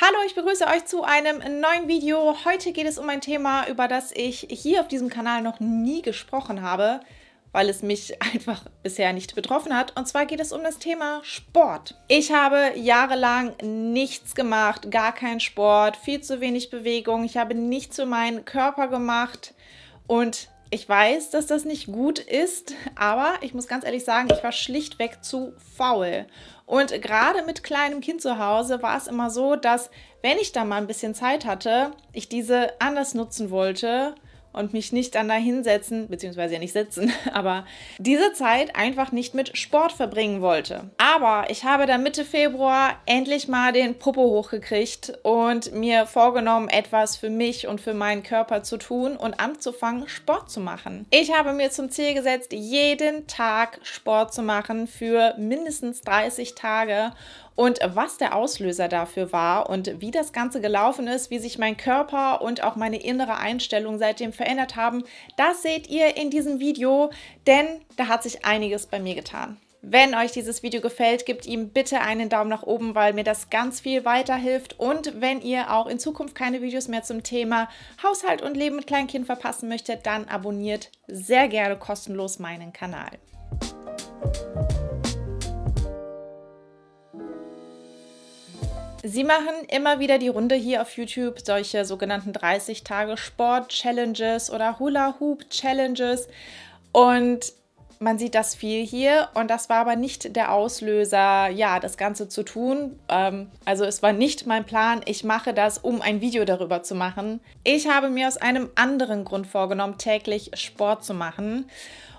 Hallo, ich begrüße euch zu einem neuen Video. Heute geht es um ein Thema, über das ich hier auf diesem Kanal noch nie gesprochen habe, weil es mich einfach bisher nicht betroffen hat. Und zwar geht es um das Thema Sport. Ich habe jahrelang nichts gemacht, gar keinen Sport, viel zu wenig Bewegung. Ich habe nichts für meinen Körper gemacht und ich weiß, dass das nicht gut ist, aber ich muss ganz ehrlich sagen, ich war schlichtweg zu faul. Und gerade mit kleinem Kind zu Hause war es immer so, dass, wenn ich da mal ein bisschen Zeit hatte, ich diese anders nutzen wollte und mich nicht dann da hinsetzen, beziehungsweise ja nicht sitzen, aber diese Zeit einfach nicht mit Sport verbringen wollte. Aber ich habe dann Mitte Februar endlich mal den Popo hochgekriegt und mir vorgenommen, etwas für mich und für meinen Körper zu tun und anzufangen, Sport zu machen. Ich habe mir zum Ziel gesetzt, jeden Tag Sport zu machen für mindestens 30 Tage. Und was der Auslöser dafür war und wie das Ganze gelaufen ist, wie sich mein Körper und auch meine innere Einstellung seitdem verändert haben, das seht ihr in diesem Video, denn da hat sich einiges bei mir getan. Wenn euch dieses Video gefällt, gebt ihm bitte einen Daumen nach oben, weil mir das ganz viel weiterhilft. Und wenn ihr auch in Zukunft keine Videos mehr zum Thema Haushalt und Leben mit Kleinkind verpassen möchtet, dann abonniert sehr gerne kostenlos meinen Kanal. Sie machen immer wieder die Runde hier auf YouTube, solche sogenannten 30-Tage-Sport-Challenges oder Hula-Hoop-Challenges. Und man sieht das viel hier und das war aber nicht der Auslöser, ja, das Ganze zu tun. Also es war nicht mein Plan, ich mache das, um ein Video darüber zu machen. Ich habe mir aus einem anderen Grund vorgenommen, täglich Sport zu machen.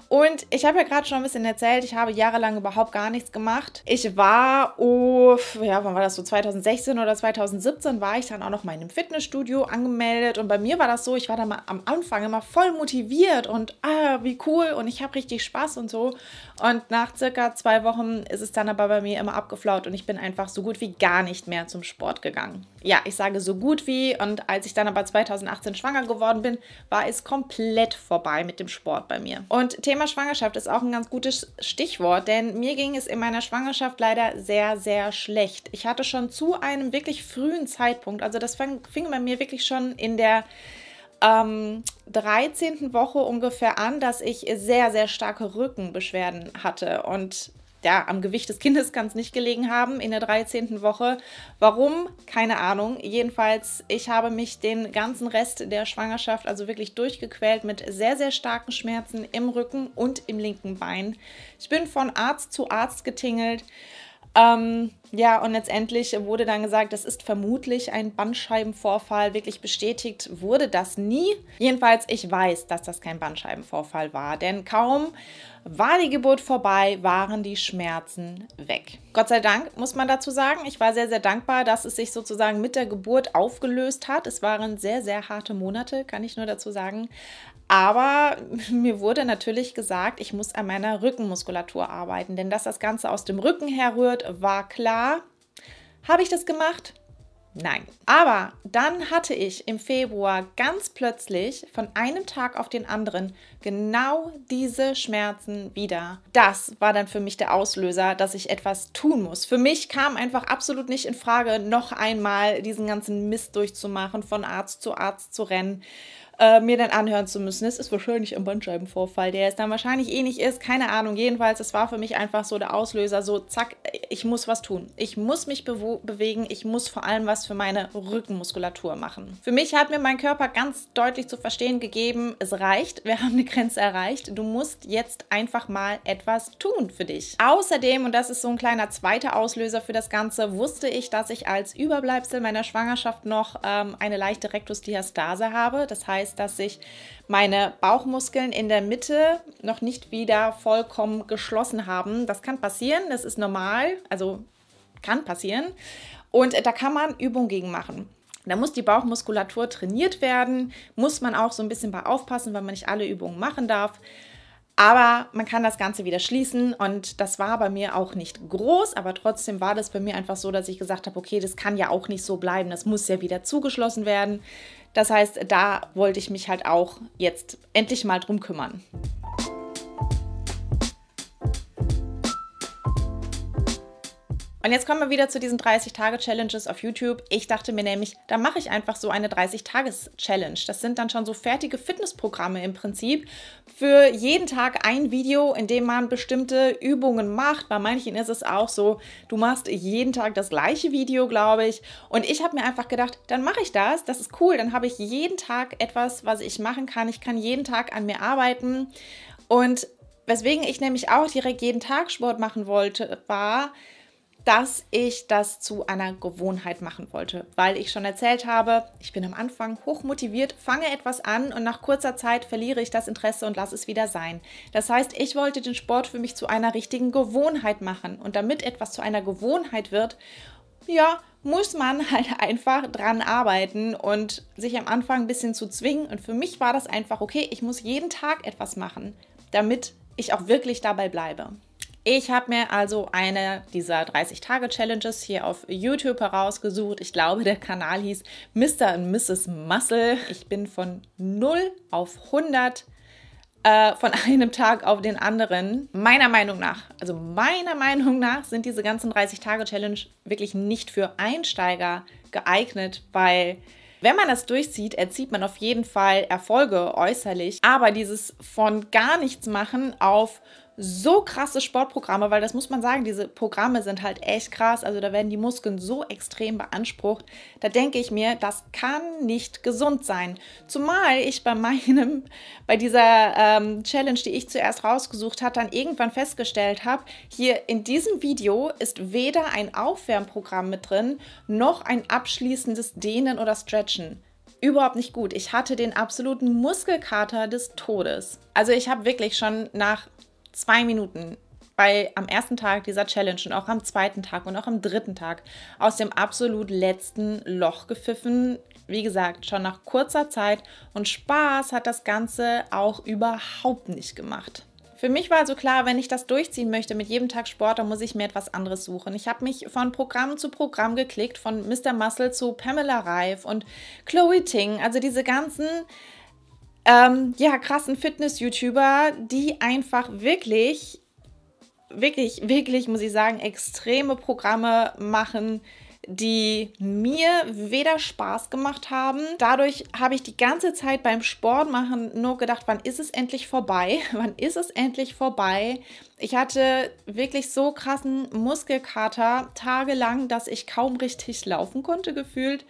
Und ich habe ja gerade schon ein bisschen erzählt, ich habe jahrelang überhaupt gar nichts gemacht. Ich war, wann war das so, 2016 oder 2017 war ich dann auch noch mal in einem Fitnessstudio angemeldet. Und bei mir war das so, ich war dann mal am Anfang immer voll motiviert und wie cool und ich habe richtig Spaß und so. Und nach circa 2 Wochen ist es dann aber bei mir immer abgeflaut und ich bin einfach so gut wie gar nicht mehr zum Sport gegangen. Ja, ich sage so gut wie, und als ich dann aber 2018 schwanger geworden bin, war es komplett vorbei mit dem Sport bei mir. Und Thema Schwangerschaft ist auch ein ganz gutes Stichwort, denn mir ging es in meiner Schwangerschaft leider sehr, sehr schlecht. Ich hatte schon zu einem wirklich frühen Zeitpunkt, also das fing bei mir wirklich schon in der 13. Woche ungefähr an, dass ich sehr, sehr starke Rückenbeschwerden hatte und ja, am Gewicht des Kindes kann es nicht gelegen haben in der 13. Woche. Warum? Keine Ahnung. Jedenfalls, ich habe mich den ganzen Rest der Schwangerschaft also wirklich durchgequält mit sehr, sehr starken Schmerzen im Rücken und im linken Bein. Ich bin von Arzt zu Arzt getingelt. Ja, und letztendlich wurde dann gesagt, das ist vermutlich ein Bandscheibenvorfall. Wirklich bestätigt wurde das nie. Jedenfalls, ich weiß, dass das kein Bandscheibenvorfall war, denn kaum war die Geburt vorbei, waren die Schmerzen weg. Gott sei Dank, muss man dazu sagen. Ich war sehr, sehr dankbar, dass es sich sozusagen mit der Geburt aufgelöst hat. Es waren sehr, sehr harte Monate, kann ich nur dazu sagen. Aber mir wurde natürlich gesagt, ich muss an meiner Rückenmuskulatur arbeiten, denn dass das Ganze aus dem Rücken herrührt, war klar. Habe ich das gemacht? Nein. Aber dann hatte ich im Februar ganz plötzlich von einem Tag auf den anderen genau diese Schmerzen wieder. Das war dann für mich der Auslöser, dass ich etwas tun muss. Für mich kam einfach absolut nicht in Frage, noch einmal diesen ganzen Mist durchzumachen, von Arzt zu rennen. Mir dann anhören zu müssen, es ist wahrscheinlich ein Bandscheibenvorfall, der es dann wahrscheinlich eh nicht ist, keine Ahnung. Jedenfalls, es war für mich einfach so der Auslöser, so zack, ich muss was tun. Ich muss mich bewegen, ich muss vor allem was für meine Rückenmuskulatur machen. Für mich hat mir mein Körper ganz deutlich zu verstehen gegeben, es reicht, wir haben eine Grenze erreicht, du musst jetzt einfach mal etwas tun für dich. Außerdem, und das ist so ein kleiner zweiter Auslöser für das Ganze, wusste ich, dass ich als Überbleibsel meiner Schwangerschaft noch eine leichte Rektusdiastase habe. Das heißt, dass sich meine Bauchmuskeln in der Mitte noch nicht wieder vollkommen geschlossen haben. Das kann passieren, das ist normal, also kann passieren. Und da kann man Übungen gegen machen. Da muss die Bauchmuskulatur trainiert werden, muss man auch so ein bisschen bei aufpassen, weil man nicht alle Übungen machen darf. Aber man kann das Ganze wieder schließen und das war bei mir auch nicht groß, aber trotzdem war das bei mir einfach so, dass ich gesagt habe, okay, das kann ja auch nicht so bleiben, das muss ja wieder zugeschlossen werden. Das heißt, da wollte ich mich halt auch jetzt endlich mal drum kümmern. Und jetzt kommen wir wieder zu diesen 30-Tage-Challenges auf YouTube. Ich dachte mir nämlich, da mache ich einfach so eine 30-Tages-Challenge. Das sind dann schon so fertige Fitnessprogramme im Prinzip. Für jeden Tag ein Video, in dem man bestimmte Übungen macht. Bei manchen ist es auch so, du machst jeden Tag das gleiche Video, glaube ich. Und ich habe mir einfach gedacht, dann mache ich das. Das ist cool. Dann habe ich jeden Tag etwas, was ich machen kann. Ich kann jeden Tag an mir arbeiten. Und weswegen ich nämlich auch direkt jeden Tag Sport machen wollte, war, dass ich das zu einer Gewohnheit machen wollte, weil ich schon erzählt habe, ich bin am Anfang hochmotiviert, fange etwas an und nach kurzer Zeit verliere ich das Interesse und lasse es wieder sein. Das heißt, ich wollte den Sport für mich zu einer richtigen Gewohnheit machen und damit etwas zu einer Gewohnheit wird, ja, muss man halt einfach dran arbeiten und sich am Anfang ein bisschen zu zwingen. Und für mich war das einfach, okay, ich muss jeden Tag etwas machen, damit ich auch wirklich dabei bleibe. Ich habe mir also eine dieser 30-Tage-Challenges hier auf YouTube herausgesucht. Ich glaube, der Kanal hieß Mr. und Mrs. Muscle. Ich bin von 0 auf 100 von einem Tag auf den anderen. Meiner Meinung nach sind diese ganzen 30-Tage-Challenge wirklich nicht für Einsteiger geeignet, weil wenn man das durchzieht, erzielt man auf jeden Fall Erfolge äußerlich. Aber dieses von gar nichts machen auf so krasse Sportprogramme, weil das muss man sagen, diese Programme sind halt echt krass, also da werden die Muskeln so extrem beansprucht, da denke ich mir, das kann nicht gesund sein. Zumal ich bei dieser Challenge, die ich zuerst rausgesucht habe, dann irgendwann festgestellt habe, hier in diesem Video ist weder ein Aufwärmprogramm mit drin, noch ein abschließendes Dehnen oder Stretchen. Überhaupt nicht gut. Ich hatte den absoluten Muskelkater des Todes. Also ich habe wirklich schon nach 2 Minuten am ersten Tag dieser Challenge und auch am zweiten Tag und auch am dritten Tag aus dem absolut letzten Loch gepfiffen. Wie gesagt, schon nach kurzer Zeit und Spaß hat das Ganze auch überhaupt nicht gemacht. Für mich war also klar, wenn ich das durchziehen möchte mit jedem Tag Sport, dann muss ich mir etwas anderes suchen. Ich habe mich von Programm zu Programm geklickt, von Mr. Muscle zu Pamela Reif und Chloe Ting, also diese ganzen krassen Fitness-YouTuber, die einfach wirklich, muss ich sagen, extreme Programme machen, die mir weder Spaß gemacht haben. Dadurch habe ich die ganze Zeit beim Sport machen nur gedacht, wann ist es endlich vorbei? Wann ist es endlich vorbei? Ich hatte wirklich so krassen Muskelkater tagelang, dass ich kaum richtig laufen konnte, gefühlt.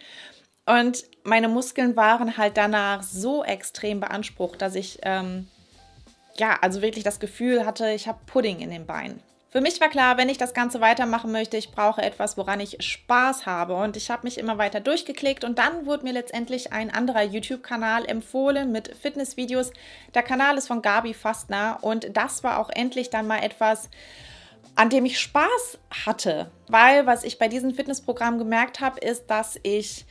Und meine Muskeln waren halt danach so extrem beansprucht, dass ich also wirklich das Gefühl hatte, ich habe Pudding in den Beinen. Für mich war klar, wenn ich das Ganze weitermachen möchte, ich brauche etwas, woran ich Spaß habe. Und ich habe mich immer weiter durchgeklickt und dann wurde mir letztendlich ein anderer YouTube-Kanal empfohlen mit Fitnessvideos. Der Kanal ist von Gabi Fastner und das war auch endlich dann mal etwas, an dem ich Spaß hatte. Weil was ich bei diesem Fitnessprogramm gemerkt habe, ist, dass ich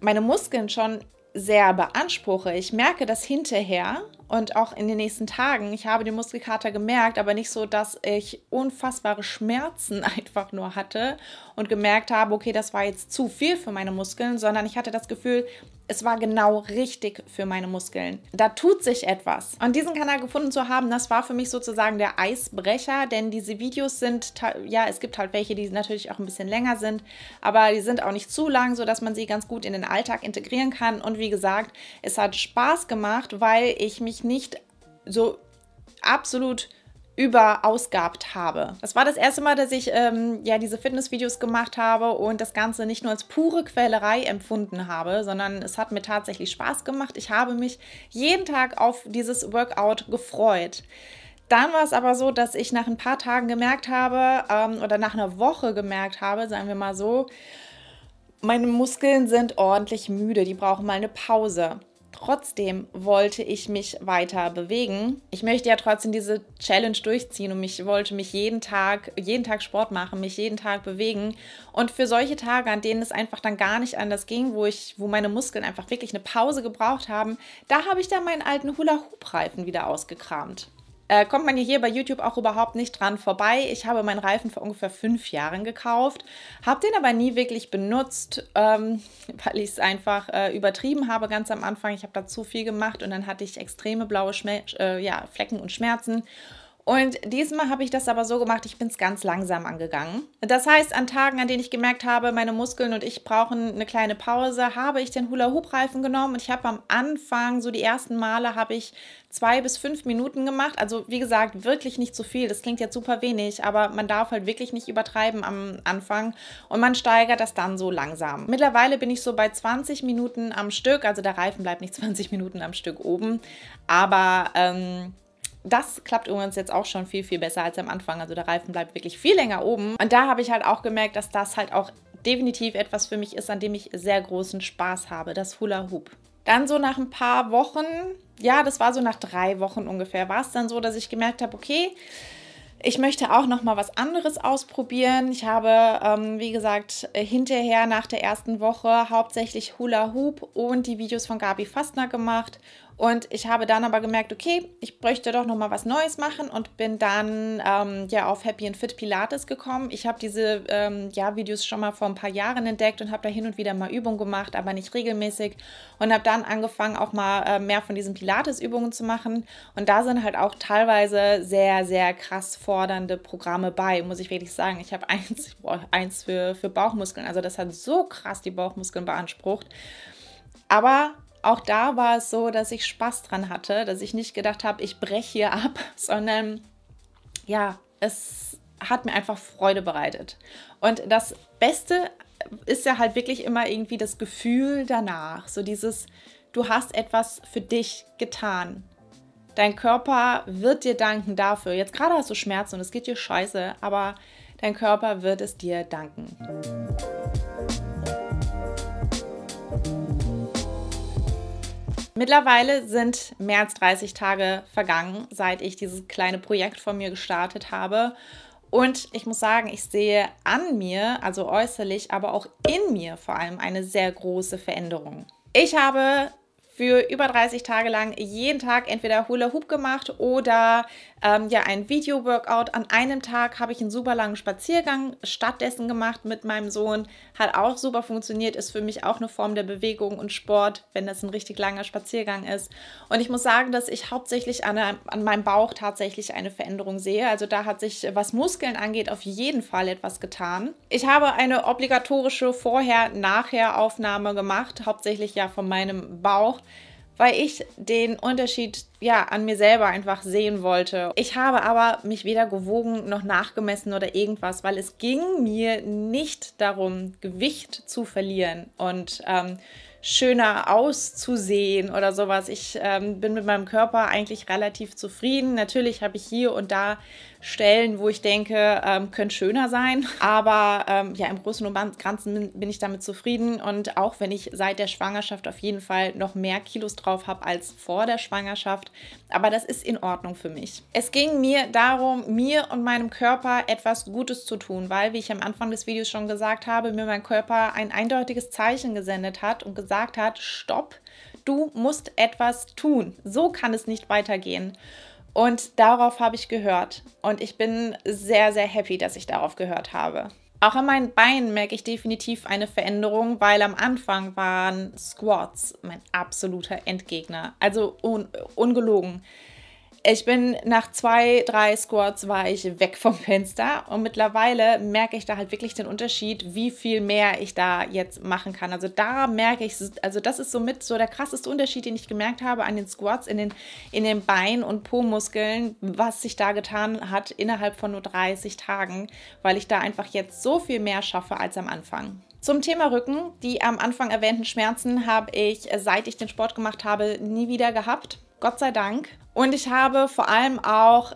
meine Muskeln schon sehr beanspruche. Ich merke das hinterher und auch in den nächsten Tagen. Ich habe den Muskelkater gemerkt, aber nicht so, dass ich unfassbare Schmerzen einfach nur hatte und gemerkt habe, okay, das war jetzt zu viel für meine Muskeln, sondern ich hatte das Gefühl, es war genau richtig für meine Muskeln. Da tut sich etwas. Und diesen Kanal gefunden zu haben, das war für mich sozusagen der Eisbrecher, denn diese Videos sind, es gibt halt welche, die natürlich auch ein bisschen länger sind, aber die sind auch nicht zu lang, sodass man sie ganz gut in den Alltag integrieren kann. Und wie gesagt, es hat Spaß gemacht, weil ich mich nicht so absolut überausgabt habe. Das war das erste Mal, dass ich diese Fitnessvideos gemacht habe und das Ganze nicht nur als pure Quälerei empfunden habe, sondern es hat mir tatsächlich Spaß gemacht. Ich habe mich jeden Tag auf dieses Workout gefreut. Dann war es aber so, dass ich nach ein paar Tagen gemerkt habe, oder nach einer Woche gemerkt habe, sagen wir mal so, meine Muskeln sind ordentlich müde, die brauchen mal eine Pause. Trotzdem wollte ich mich weiter bewegen. Ich möchte ja trotzdem diese Challenge durchziehen und wollte mich jeden Tag Sport machen, mich jeden Tag bewegen. Und für solche Tage, an denen es einfach dann gar nicht anders ging, wo meine Muskeln einfach wirklich eine Pause gebraucht haben, da habe ich dann meinen alten Hula-Hoop-Reifen wieder ausgekramt. Kommt man hier bei YouTube auch überhaupt nicht dran vorbei. Ich habe meinen Reifen vor ungefähr 5 Jahren gekauft, habe den aber nie wirklich benutzt, weil ich es einfach übertrieben habe ganz am Anfang. Ich habe da zu viel gemacht und dann hatte ich extreme blaue Flecken und Schmerzen. Und diesmal habe ich das aber so gemacht, ich bin es ganz langsam angegangen. Das heißt, an Tagen, an denen ich gemerkt habe, meine Muskeln und ich brauchen eine kleine Pause, habe ich den Hula-Hoop-Reifen genommen und ich habe am Anfang, so die ersten Male, habe ich 2 bis 5 Minuten gemacht. Also wie gesagt, wirklich nicht zu viel. Das klingt jetzt super wenig, aber man darf halt wirklich nicht übertreiben am Anfang und man steigert das dann so langsam. Mittlerweile bin ich so bei 20 Minuten am Stück, also der Reifen bleibt nicht 20 Minuten am Stück oben, aber das klappt übrigens jetzt auch schon viel, viel besser als am Anfang. Also der Reifen bleibt wirklich viel länger oben. Und da habe ich halt auch gemerkt, dass das halt auch definitiv etwas für mich ist, an dem ich sehr großen Spaß habe, das Hula Hoop. Dann so nach ein paar Wochen, ja, das war so nach 3 Wochen ungefähr, war es dann so, dass ich gemerkt habe, okay, ich möchte auch noch mal was anderes ausprobieren. Ich habe, wie gesagt, hinterher nach der ersten Woche hauptsächlich Hula Hoop und die Videos von Gabi Fastner gemacht. Und ich habe dann aber gemerkt, okay, ich bräuchte doch noch mal was Neues machen und bin dann ja auf Happy and Fit Pilates gekommen. Ich habe diese Videos schon mal vor ein paar Jahren entdeckt und habe da hin und wieder mal Übungen gemacht, aber nicht regelmäßig. Und habe dann angefangen, auch mal mehr von diesen Pilates-Übungen zu machen. Und da sind halt auch teilweise sehr, sehr krass fordernde Programme bei, muss ich wirklich sagen. Ich habe eins für Bauchmuskeln. Also das hat so krass die Bauchmuskeln beansprucht. Aber auch da war es so, dass ich Spaß dran hatte, dass ich nicht gedacht habe, ich breche hier ab, sondern ja, es hat mir einfach Freude bereitet. Und das Beste ist ja halt wirklich immer irgendwie das Gefühl danach, so dieses, du hast etwas für dich getan. Dein Körper wird dir danken dafür. Jetzt gerade hast du Schmerzen und es geht dir scheiße, aber dein Körper wird es dir danken. Mittlerweile sind mehr als 30 Tage vergangen, seit ich dieses kleine Projekt von mir gestartet habe. Und ich muss sagen, ich sehe an mir, also äußerlich, aber auch in mir vor allem eine sehr große Veränderung. Ich habe für über 30 Tage lang jeden Tag entweder Hula Hoop gemacht oder ein Video-Workout. An einem Tag habe ich einen super langen Spaziergang stattdessen gemacht mit meinem Sohn. Hat auch super funktioniert, ist für mich auch eine Form der Bewegung und Sport, wenn das ein richtig langer Spaziergang ist. Und ich muss sagen, dass ich hauptsächlich an meinem Bauch tatsächlich eine Veränderung sehe. Also da hat sich, was Muskeln angeht, auf jeden Fall etwas getan. Ich habe eine obligatorische Vorher-Nachher-Aufnahme gemacht, hauptsächlich ja von meinem Bauch, weil ich den Unterschied an mir selber einfach sehen wollte. Ich habe aber mich weder gewogen noch nachgemessen oder irgendwas, weil es ging mir nicht darum, Gewicht zu verlieren und schöner auszusehen oder sowas. Ich bin mit meinem Körper eigentlich relativ zufrieden. Natürlich habe ich hier und da Stellen, wo ich denke, können schöner sein. Aber im Großen und Ganzen bin ich damit zufrieden. Und auch wenn ich seit der Schwangerschaft auf jeden Fall noch mehr Kilos drauf habe als vor der Schwangerschaft. Aber das ist in Ordnung für mich. Es ging mir darum, mir und meinem Körper etwas Gutes zu tun, weil, wie ich am Anfang des Videos schon gesagt habe, mir mein Körper ein eindeutiges Zeichen gesendet hat und gesagt hat, stopp, du musst etwas tun. So kann es nicht weitergehen. Und darauf habe ich gehört. Und ich bin sehr, sehr happy, dass ich darauf gehört habe. Auch an meinen Beinen merke ich definitiv eine Veränderung, weil am Anfang waren Squats mein absoluter Endgegner. Also ungelogen. Ich bin nach 2, 3 Squats war ich weg vom Fenster und mittlerweile merke ich da halt wirklich den Unterschied, wie viel mehr ich da jetzt machen kann. Also da merke ich, also das ist somit so der krasseste Unterschied, den ich gemerkt habe an den Squats in den Bein- und Po-Muskeln, was sich da getan hat innerhalb von nur 30 Tagen, weil ich da einfach jetzt so viel mehr schaffe als am Anfang. Zum Thema Rücken, die am Anfang erwähnten Schmerzen habe ich, seit ich den Sport gemacht habe, nie wieder gehabt. Gott sei Dank. Und ich habe vor allem auch,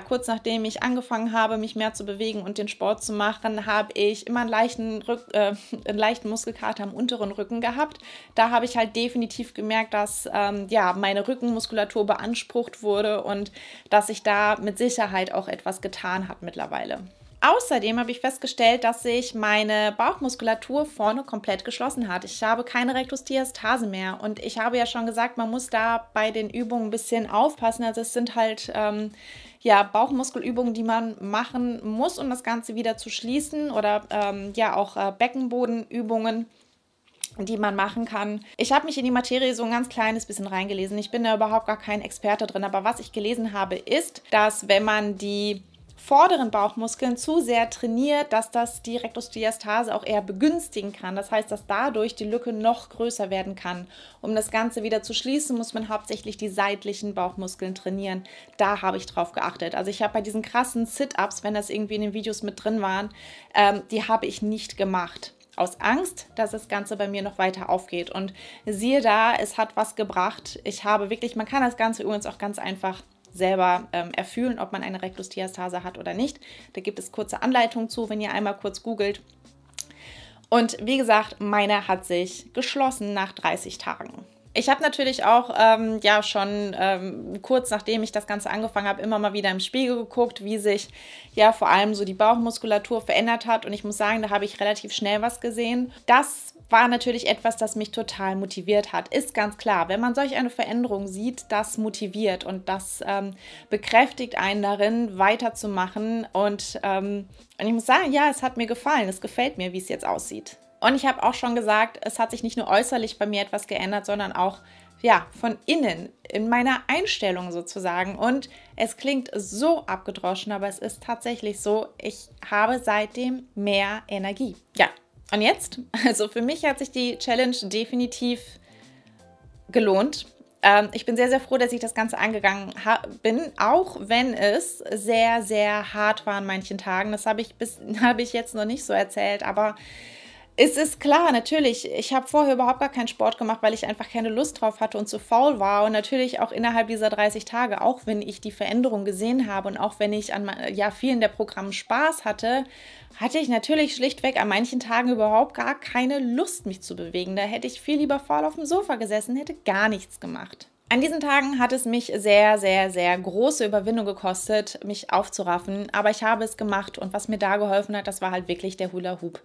kurz nachdem ich angefangen habe, mich mehr zu bewegen und den Sport zu machen, habe ich immer einen leichten Muskelkater am unteren Rücken gehabt. Da habe ich halt definitiv gemerkt, dass meine Rückenmuskulatur beansprucht wurde und dass sich da mit Sicherheit auch etwas getan hat mittlerweile. Außerdem habe ich festgestellt, dass sich meine Bauchmuskulatur vorne komplett geschlossen hat. Ich habe keine Rektusdiastase mehr und ich habe ja schon gesagt, man muss da bei den Übungen ein bisschen aufpassen. Also es sind halt Bauchmuskelübungen, die man machen muss, um das Ganze wieder zu schließen oder auch Beckenbodenübungen. die man machen kann. Ich habe mich in die Materie so ein ganz kleines bisschen reingelesen. Ich bin da überhaupt gar kein Experte drin, aber was ich gelesen habe, ist, dass wenn man die vorderen Bauchmuskeln zu sehr trainiert, dass das die Rektusdiastase auch eher begünstigen kann. Das heißt, dass dadurch die Lücke noch größer werden kann. Um das Ganze wieder zu schließen, muss man hauptsächlich die seitlichen Bauchmuskeln trainieren. Da habe ich drauf geachtet. Also ich habe bei diesen krassen Sit-Ups, wenn das irgendwie in den Videos mit drin waren, die habe ich nicht gemacht. Aus Angst, dass das Ganze bei mir noch weiter aufgeht. Und siehe da, es hat was gebracht. Ich habe wirklich, man kann das Ganze übrigens auch ganz einfach selber erfühlen, ob man eine Rektusdiastase hat oder nicht. Da gibt es kurze Anleitungen zu, wenn ihr einmal kurz googelt. Und wie gesagt, meine hat sich geschlossen nach 30 Tagen. Ich habe natürlich auch ja schon kurz nachdem ich das Ganze angefangen habe, immer mal wieder im Spiegel geguckt, wie sich ja vor allem so die Bauchmuskulatur verändert hat. Und ich muss sagen, da habe ich relativ schnell was gesehen. Das war natürlich etwas, das mich total motiviert hat. Ist ganz klar, wenn man solch eine Veränderung sieht, das motiviert und das bekräftigt einen darin, weiterzumachen. Und ich muss sagen, ja, es hat mir gefallen. Es gefällt mir, wie es jetzt aussieht. Und ich habe auch schon gesagt, es hat sich nicht nur äußerlich bei mir etwas geändert, sondern auch ja, von innen, in meiner Einstellung sozusagen. Und es klingt so abgedroschen, aber es ist tatsächlich so, ich habe seitdem mehr Energie. Ja, und jetzt? Also für mich hat sich die Challenge definitiv gelohnt. Ich bin sehr, sehr froh, dass ich das Ganze angegangen bin, auch wenn es sehr, sehr hart war an manchen Tagen. Das habe ich jetzt noch nicht so erzählt, aber es ist klar, natürlich, ich habe vorher überhaupt gar keinen Sport gemacht, weil ich einfach keine Lust drauf hatte und zu faul war. Und natürlich auch innerhalb dieser 30 Tage, auch wenn ich die Veränderung gesehen habe und auch wenn ich an ja, vielen der Programmen Spaß hatte, hatte ich natürlich schlichtweg an manchen Tagen überhaupt gar keine Lust, mich zu bewegen. Da hätte ich viel lieber faul auf dem Sofa gesessen, hätte gar nichts gemacht. An diesen Tagen hat es mich sehr, sehr, sehr große Überwindung gekostet, mich aufzuraffen, aber ich habe es gemacht und was mir da geholfen hat, das war halt wirklich der Hula Hoop,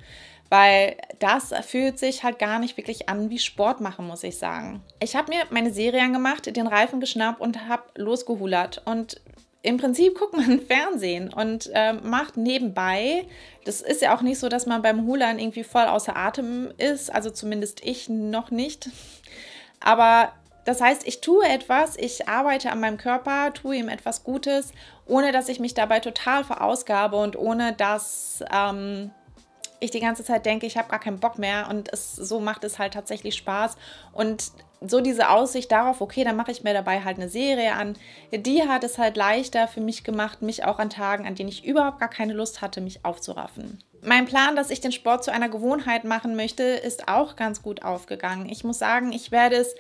weil das fühlt sich halt gar nicht wirklich an wie Sport machen, muss ich sagen. Ich habe mir meine Serie angemacht, den Reifen geschnappt und habe losgehulert und im Prinzip guckt man Fernsehen und macht nebenbei, das ist ja auch nicht so, dass man beim Hulern irgendwie voll außer Atem ist, also zumindest ich noch nicht, aber das heißt, ich tue etwas, ich arbeite an meinem Körper, tue ihm etwas Gutes, ohne dass ich mich dabei total verausgabe und ohne dass ich die ganze Zeit denke, ich habe gar keinen Bock mehr und so macht es halt tatsächlich Spaß. Und so diese Aussicht darauf, okay, dann mache ich mir dabei halt eine Serie an, die hat es halt leichter für mich gemacht, mich auch an Tagen, an denen ich überhaupt gar keine Lust hatte, mich aufzuraffen. Mein Plan, dass ich den Sport zu einer Gewohnheit machen möchte, ist auch ganz gut aufgegangen. Ich muss sagen, ich werde es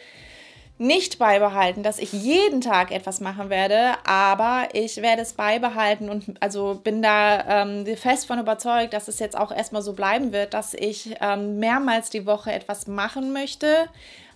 nicht beibehalten, dass ich jeden Tag etwas machen werde, aber ich werde es beibehalten und also bin da fest von überzeugt, dass es jetzt auch erstmal so bleiben wird, dass ich mehrmals die Woche etwas machen möchte.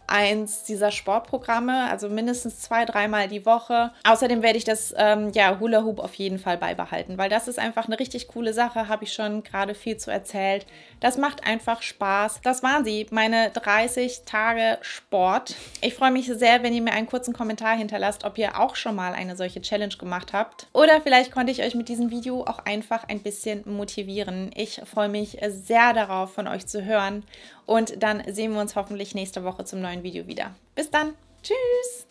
Eins dieser Sportprogramme, also mindestens 2-3 Mal die Woche. Außerdem werde ich das ja, Hula Hoop auf jeden Fall beibehalten, weil das ist einfach eine richtig coole Sache, habe ich schon gerade viel zu erzählt. Das macht einfach Spaß. Das waren sie, meine 30 Tage Sport. Ich freue mich sehr, wenn ihr mir einen kurzen Kommentar hinterlasst, ob ihr auch schon mal eine solche Challenge gemacht habt. Oder vielleicht konnte ich euch mit diesem Video auch einfach ein bisschen motivieren. Ich freue mich sehr darauf, von euch zu hören. Und dann sehen wir uns hoffentlich nächste Woche zum neuen Video wieder. Bis dann. Tschüss.